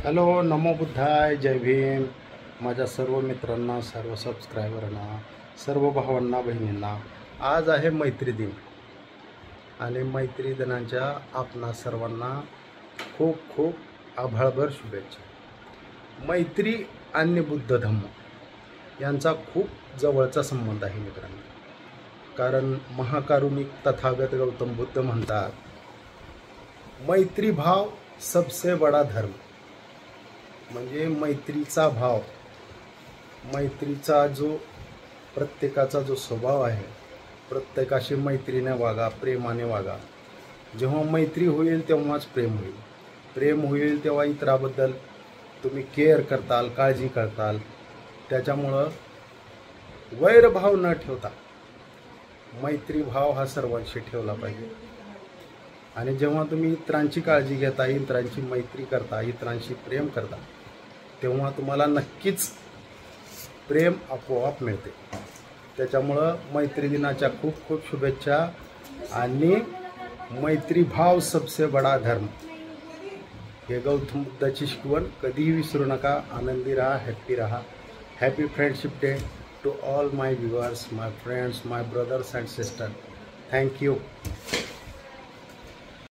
Hello, नमो बुद्धाय, जय भीम. माझ्या सर्व मित्रांना, सर्व सबस्क्रायबरांना, सर्व भावांना, बहिणींना आज आहे मैत्री दिन आणि मैत्री दिनाच्या आपणा सर्वांना खूप खूप आभाळभर शुभेच्छा. मैत्री आणि बुद्ध धम्म यांचा खूप जवळचा संबंध आहे मित्रांनो. कारण महाकारुणिक तथागत गौतम बुद्ध म्हणतात, मैत्री भाव सबसे बडा धर्म. म्हणजे मैत्रीचा भाव, मैत्रीचा जो प्रत्येकाचा जो स्वभाव आहे, प्रत्येकाशी मैत्रीने वागा, प्रेमाने वागा. जेव्हा मैत्री होईल तेव्हाच प्रेम होईल. प्रेम होईल तेव्हा इतराबद्दल तुम्ही केअर करताल, काळजी करताल. त्याच्यामुळं वैरभाव न ठेवता मैत्रीभाव हा सर्वांशी ठेवला पाहिजे. आणि जेव्हा तुम्ही इतरांची काळजी घेता, इतरांची मैत्री करता, इतरांशी प्रेम करता, तेव्हा तुम्हाला नक्कीच प्रेम आपोआप मिळते. त्याच्यामुळं मैत्री दिनाच्या खूप खूप शुभेच्छा. आणि मैत्रीभाव सबसे बडा धर्म हे गौतम बुद्धाची शिकवण कधीही विसरू नका. आनंदी राहा, हॅप्पी राहा. Happy friendship day to all my viewers, my friends, my brothers and sister. Thank you.